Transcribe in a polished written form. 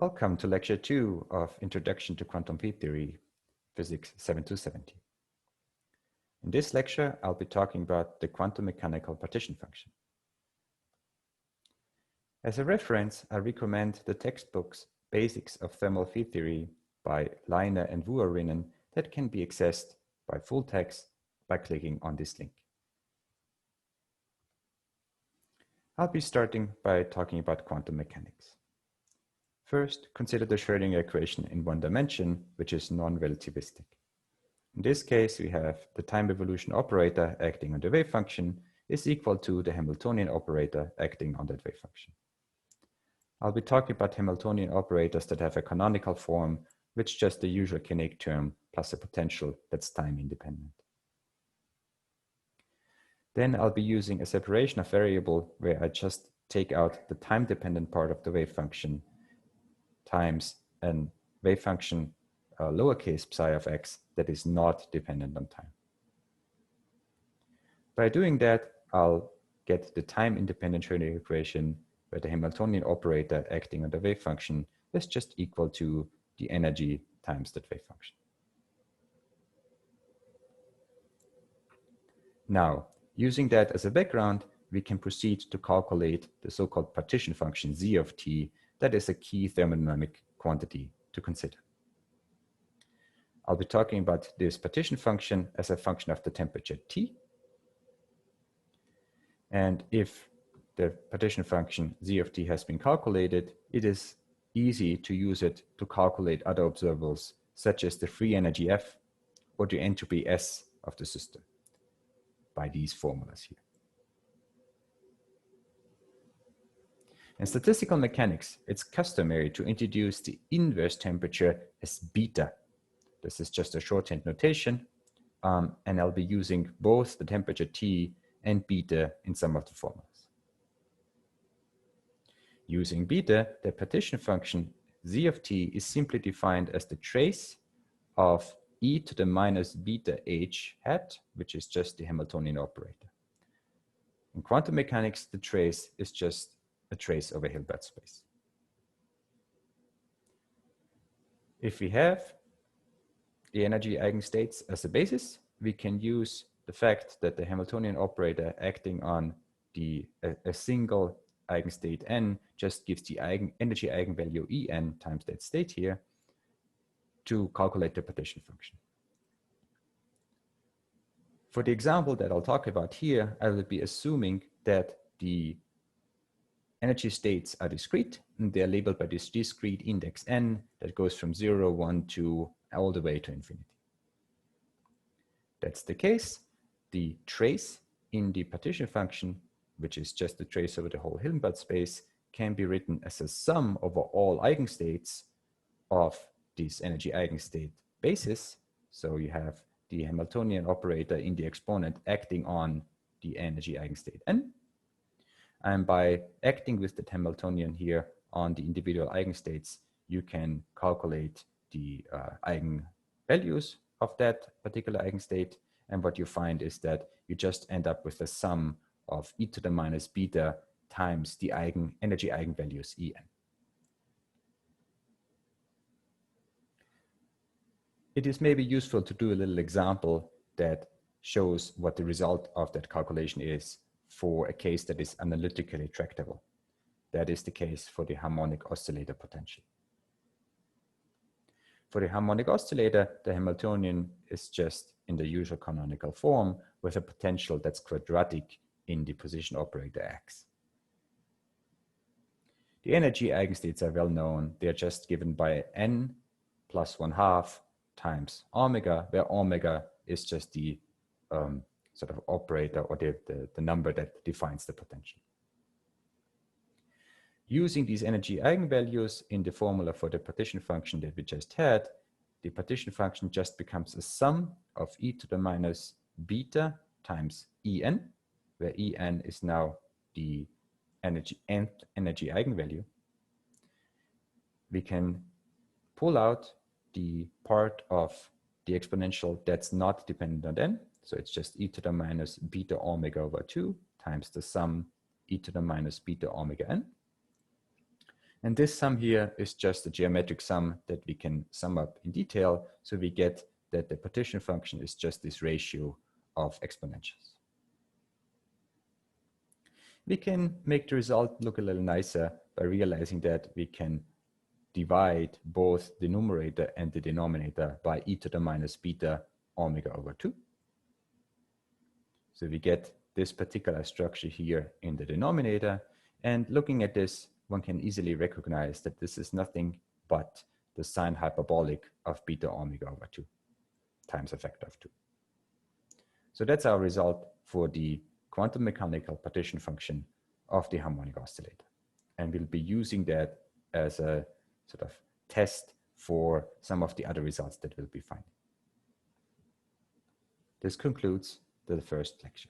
Welcome to Lecture 2 of Introduction to Quantum Field Theory, Physics 7-70. In this lecture, I'll be talking about the quantum mechanical partition function. As a reference, I recommend the textbooks Basics of Thermal Field Theory by Leiner and Vuorinen that can be accessed by full text by clicking on this link. I'll be starting by talking about quantum mechanics. First, consider the Schrödinger equation in one dimension, which is non-relativistic. In this case, we have the time evolution operator acting on the wave function is equal to the Hamiltonian operator acting on that wave function. I'll be talking about Hamiltonian operators that have a canonical form, which is just the usual kinetic term plus a potential that's time independent. Then I'll be using a separation of variable where I just take out the time dependent part of the wave function times a wave function lowercase psi of x that is not dependent on time. By doing that, I'll get the time independent Schrödinger equation where the Hamiltonian operator acting on the wave function is just equal to the energy times that wave function. Now, using that as a background, we can proceed to calculate the so-called partition function z of t that is a key thermodynamic quantity to consider. I'll be talking about this partition function as a function of the temperature T. And if the partition function z of t has been calculated, it is easy to use it to calculate other observables, such as the free energy F or the entropy S of the system by these formulas here. In statistical mechanics, it's customary to introduce the inverse temperature as beta. This is just a shorthand notation, and I'll be using both the temperature T and beta in some of the formulas. Using beta, the partition function z of t is simply defined as the trace of e to the minus beta h hat, which is just the Hamiltonian operator. In quantum mechanics, the trace is just a trace over Hilbert space. If we have the energy eigenstates as a basis, we can use the fact that the Hamiltonian operator acting on a single eigenstate n just gives the energy eigenvalue En times that state here to calculate the partition function. For the example that I'll talk about here, I will be assuming that the energy states are discrete, and they're labeled by this discrete index n that goes from 0, 1, 2, all the way to infinity. That's the case. The trace in the partition function, which is just the trace over the whole Hilbert space, can be written as a sum over all eigenstates of this energy eigenstate basis. So you have the Hamiltonian operator in the exponent acting on the energy eigenstate n. And by acting with the Hamiltonian here on the individual eigenstates, you can calculate the eigenvalues of that particular eigenstate. And what you find is that you just end up with a sum of e to the minus beta times the energy eigenvalues En. It is maybe useful to do a little example that shows what the result of that calculation is for a case that is analytically tractable. That is the case for the harmonic oscillator potential. For the harmonic oscillator, the Hamiltonian is just in the usual canonical form with a potential that's quadratic in the position operator x. The energy eigenstates are well known. They're just given by n plus 1/2 times omega, where omega is just the sort of operator or the number that defines the potential. Using these energy eigenvalues in the formula for the partition function that we just had, the partition function just becomes a sum of e to the minus beta times En, where En is now the energy eigenvalue. We can pull out the part of the exponential that's not dependent on n. So it's just e to the minus beta omega over 2 times the sum e to the minus beta omega n. And this sum here is just a geometric sum that we can sum up in detail. So we get that the partition function is just this ratio of exponentials. We can make the result look a little nicer by realizing that we can divide both the numerator and the denominator by e to the minus beta omega over 2. So we get this particular structure here in the denominator. And looking at this, one can easily recognize that this is nothing but the sine hyperbolic of beta omega over 2 times a factor of 2. So that's our result for the quantum mechanical partition function of the harmonic oscillator. And we'll be using that as a sort of test for some of the other results that we'll be finding. This concludes the first lecture.